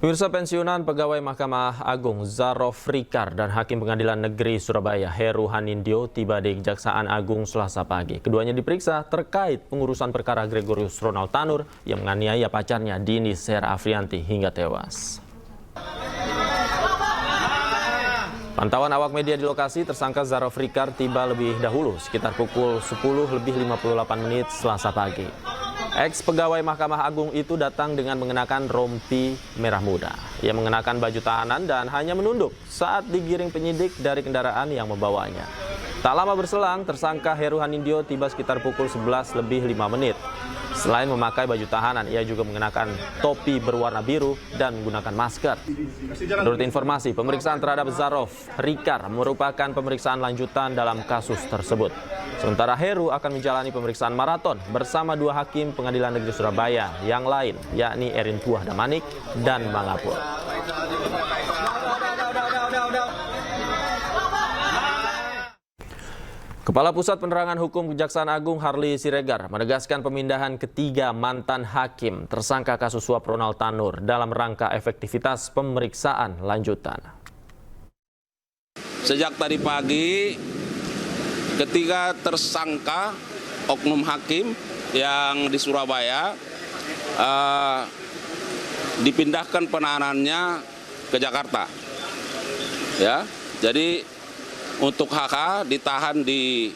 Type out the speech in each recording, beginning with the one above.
Pemirsa, pensiunan pegawai Mahkamah Agung Zarof Rikar dan Hakim Pengadilan Negeri Surabaya Heru Hanindyo tiba di Kejaksaan Agung Selasa pagi. Keduanya diperiksa terkait pengurusan perkara Gregorius Ronald Tanur yang menganiaya pacarnya Dini Sera Afrianti hingga tewas. Pantauan awak media di lokasi, tersangka Zarof Rikar tiba lebih dahulu sekitar pukul 10:58 Selasa pagi. Ex-pegawai Mahkamah Agung itu datang dengan mengenakan rompi merah muda. Ia mengenakan baju tahanan dan hanya menunduk saat digiring penyidik dari kendaraan yang membawanya. Tak lama berselang, tersangka Heru Hanindyo tiba sekitar pukul 11:05. Selain memakai baju tahanan, ia juga mengenakan topi berwarna biru dan menggunakan masker. Menurut informasi, pemeriksaan terhadap Zarof Rikar merupakan pemeriksaan lanjutan dalam kasus tersebut. Sementara Heru akan menjalani pemeriksaan maraton bersama dua hakim Pengadilan Negeri Surabaya yang lain, yakni Erin Tuah Damanik dan Mangapur. Kepala Pusat Penerangan Hukum Kejaksaan Agung Harli Siregar menegaskan pemindahan ketiga mantan hakim tersangka kasus suap Ronald Tanur dalam rangka efektivitas pemeriksaan lanjutan. Sejak tadi pagi, ketiga tersangka oknum hakim yang di Surabaya dipindahkan penahanannya ke Jakarta. Ya, jadi untuk HK ditahan di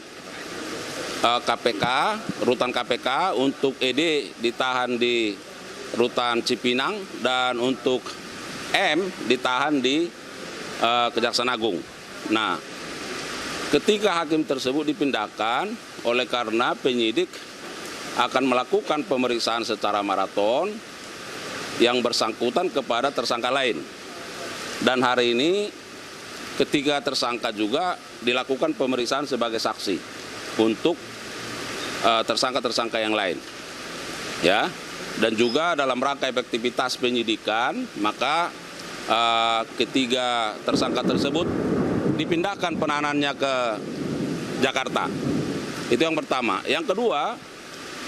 KPK, rutan KPK, untuk ED ditahan di rutan Cipinang, dan untuk M ditahan di Kejaksaan Agung. Nah, ketiga hakim tersebut dipindahkan oleh karena penyidik akan melakukan pemeriksaan secara maraton yang bersangkutan kepada tersangka lain. Dan hari ini ketiga tersangka juga dilakukan pemeriksaan sebagai saksi untuk tersangka-tersangka yang lain. Ya, dan juga dalam rangka efektivitas penyidikan, maka ketiga tersangka tersebut dipindahkan penahanannya ke Jakarta. Itu yang pertama. Yang kedua,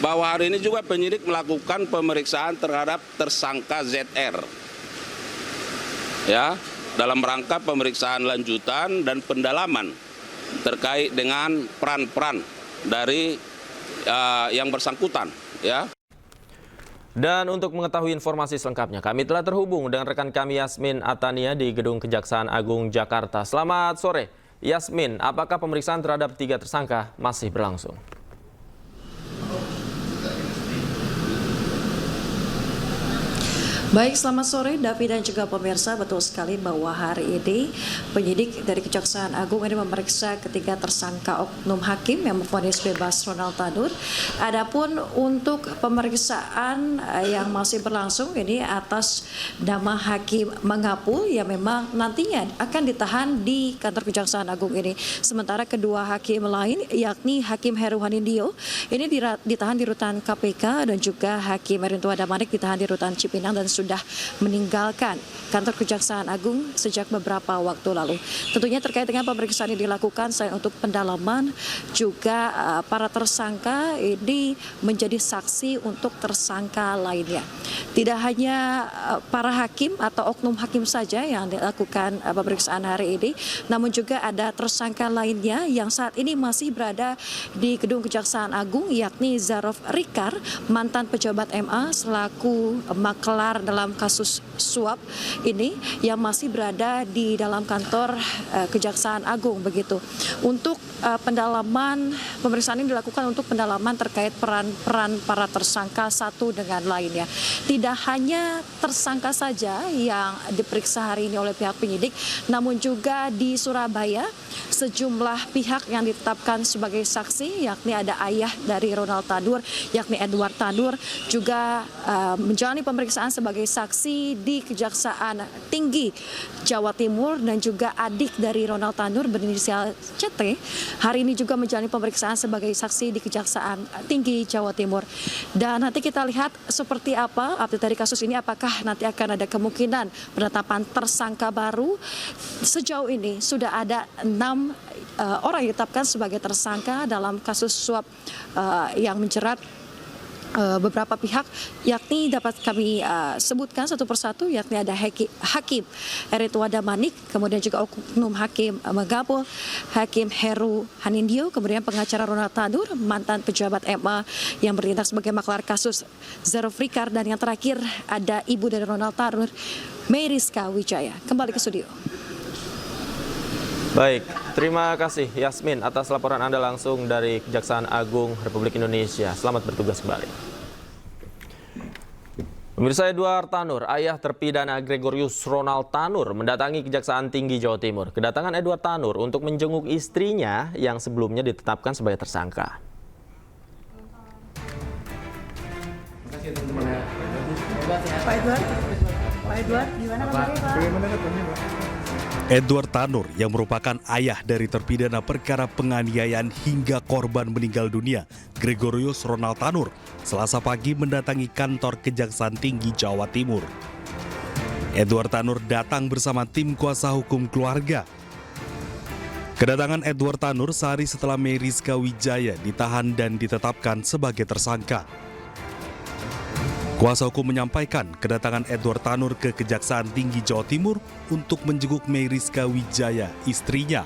bahwa hari ini juga penyidik melakukan pemeriksaan terhadap tersangka ZR. Ya, dalam rangka pemeriksaan lanjutan dan pendalaman terkait dengan peran-peran dari yang bersangkutan, ya. Dan untuk mengetahui informasi selengkapnya, kami telah terhubung dengan rekan kami Yasmin Atania di Gedung Kejaksaan Agung Jakarta. Selamat sore, Yasmin. Apakah pemeriksaan terhadap tiga tersangka masih berlangsung? Baik, selamat sore Davi dan juga pemirsa. Betul sekali bahwa hari ini penyidik dari Kejaksaan Agung ini memeriksa ketiga tersangka oknum hakim yang memvonis bebas Ronald Tanur. Adapun untuk pemeriksaan yang masih berlangsung ini atas nama Hakim Mangapul yang memang nantinya akan ditahan di kantor Kejaksaan Agung ini. Sementara kedua hakim lain yakni Hakim Heru Hanindyo ini ditahan di rutan KPK dan juga Hakim Erin Tuah Damanik ditahan di rutan Cipinang dan sudah meninggalkan kantor Kejaksaan Agung sejak beberapa waktu lalu. Tentunya terkait dengan pemeriksaan yang dilakukan selain untuk pendalaman, juga para tersangka ini menjadi saksi untuk tersangka lainnya. Tidak hanya para hakim atau oknum hakim saja yang dilakukan pemeriksaan hari ini, namun juga ada tersangka lainnya yang saat ini masih berada di Gedung Kejaksaan Agung, yakni Zarof Rikar, mantan pejabat MA selaku makelar dalam kasus suap ini yang masih berada di dalam kantor Kejaksaan Agung begitu. Untuk pendalaman, pemeriksaan ini dilakukan untuk pendalaman terkait peran-peran para tersangka satu dengan lainnya. Tidak hanya tersangka saja yang diperiksa hari ini oleh pihak penyidik, namun juga di Surabaya sejumlah pihak yang ditetapkan sebagai saksi, yakni ada ayah dari Ronald Tanur, yakni Edward Tanur, juga menjalani pemeriksaan sebagai saksi di Kejaksaan Tinggi Jawa Timur, dan juga adik dari Ronald Tanur berinisial CT hari ini juga menjalani pemeriksaan sebagai saksi di Kejaksaan Tinggi Jawa Timur. Dan nanti kita lihat seperti apa update dari kasus ini, apakah nanti akan ada kemungkinan penetapan tersangka baru. Sejauh ini sudah ada 6 orang yang ditetapkan sebagai tersangka dalam kasus suap yang menjerat beberapa pihak, yakni dapat kami sebutkan satu persatu, yakni ada Hakim Eritwa Damanik, kemudian juga Oknum Hakim Megapol, Hakim Heru Hanindio, kemudian pengacara Ronald Tanur, mantan pejabat MA yang bertindak sebagai maklar kasus Zaro Frikar, dan yang terakhir ada ibu dari Ronald Tanur, Meriska Wijaya. Kembali ke studio. Baik, terima kasih Yasmin atas laporan Anda langsung dari Kejaksaan Agung Republik Indonesia. Selamat bertugas kembali. Pemirsa, Edward Tanur, ayah terpidana Gregorius Ronald Tanur, mendatangi Kejaksaan Tinggi Jawa Timur. Kedatangan Edward Tanur untuk menjenguk istrinya yang sebelumnya ditetapkan sebagai tersangka. Pak Edward, gimana kabarnya Pak? Edward Tanur yang merupakan ayah dari terpidana perkara penganiayaan hingga korban meninggal dunia, Gregorius Ronald Tanur, Selasa pagi mendatangi kantor Kejaksaan Tinggi Jawa Timur. Edward Tanur datang bersama tim kuasa hukum keluarga. Kedatangan Edward Tanur sehari setelah Meriska Wijaya ditahan dan ditetapkan sebagai tersangka. Kuasa hukum menyampaikan kedatangan Edward Tanur ke Kejaksaan Tinggi Jawa Timur untuk menjenguk Meriska Wijaya, istrinya.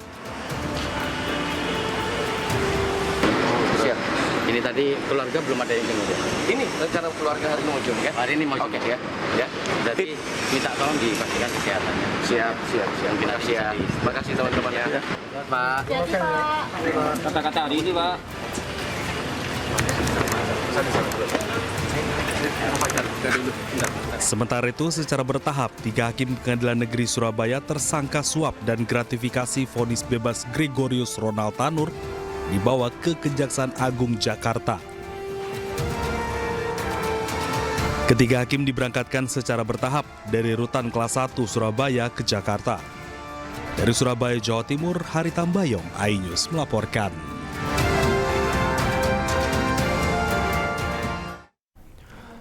Siap. Ini tadi keluarga belum ada yang jenguk ya? Ini secara keluarga hari ini mau jenguk ya? Hari ini mau jenguk ya? Ya. Jadi minta tolong dipastikan kesehatannya. Siap. Mungkin siap. Terima kasih teman-teman ya. Pak. Kata-kata hari ini, Pak. Sementara itu, secara bertahap, 3 hakim Pengadilan Negeri Surabaya tersangka suap dan gratifikasi vonis bebas Gregorius Ronald Tanur dibawa ke Kejaksaan Agung Jakarta. Ketiga hakim diberangkatkan secara bertahap dari Rutan Kelas 1 Surabaya ke Jakarta. Dari Surabaya, Jawa Timur, Hari Tambayong, iNews melaporkan.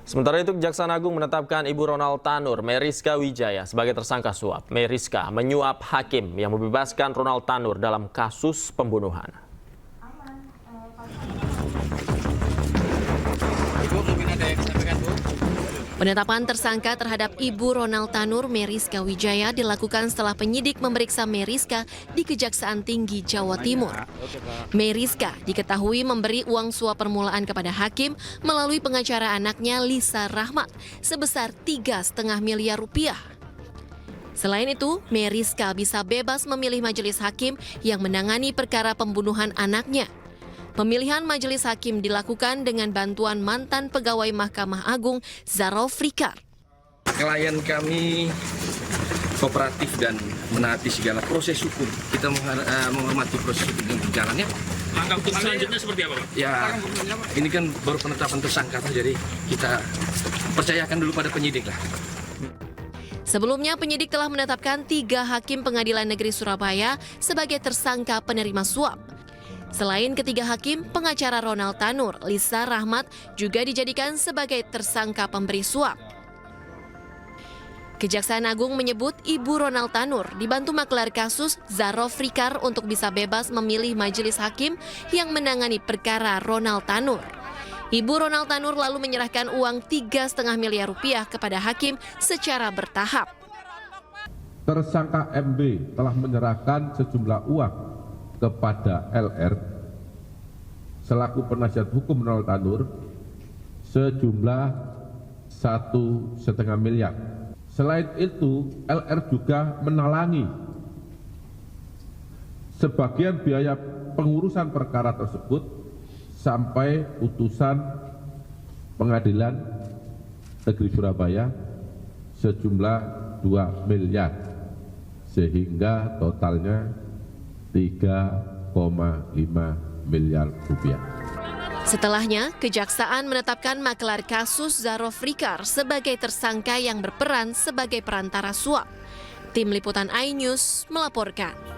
Sementara itu, Kejaksaan Agung menetapkan Ibu Ronald Tanur, Meriska Wijaya, sebagai tersangka suap. Meriska menyuap hakim yang membebaskan Ronald Tanur dalam kasus pembunuhan. Penetapan tersangka terhadap Ibu Ronald Tanur, Meriska Wijaya, dilakukan setelah penyidik memeriksa Meriska di Kejaksaan Tinggi Jawa Timur. Meriska diketahui memberi uang suap permulaan kepada hakim melalui pengacara anaknya Lisa Rahmat sebesar 3,5 miliar rupiah. Selain itu, Meriska bisa bebas memilih majelis hakim yang menangani perkara pembunuhan anaknya. Pemilihan majelis hakim dilakukan dengan bantuan mantan pegawai Mahkamah Agung Zaro Frikar. Klien kami kooperatif dan menaati segala proses hukum. Kita menghormati proses hukum yang berjalan ya. Langkah hukum selanjutnya seperti apa, Pak? Ya, ini kan baru penetapan tersangka, jadi kita percayakan dulu pada penyidik lah. Sebelumnya, penyidik telah menetapkan 3 hakim Pengadilan Negeri Surabaya sebagai tersangka penerima suap. Selain ketiga hakim, pengacara Ronald Tanur, Lisa Rahmat, juga dijadikan sebagai tersangka pemberi suap. Kejaksaan Agung menyebut Ibu Ronald Tanur dibantu maklar kasus Zaro Frikar untuk bisa bebas memilih majelis hakim yang menangani perkara Ronald Tanur. Ibu Ronald Tanur lalu menyerahkan uang 3,5 miliar rupiah kepada hakim secara bertahap. Tersangka MB telah menyerahkan sejumlah uang kepada LR selaku penasihat hukum Ronald Tanur sejumlah 1,5 miliar. Selain itu, LR juga menalangi sebagian biaya pengurusan perkara tersebut sampai putusan Pengadilan Negeri Surabaya sejumlah 2 miliar, sehingga totalnya 3,5 miliar rupiah. Setelahnya, Kejaksaan menetapkan maklar kasus Zaro Frikar sebagai tersangka yang berperan sebagai perantara suap. Tim Liputan iNews melaporkan.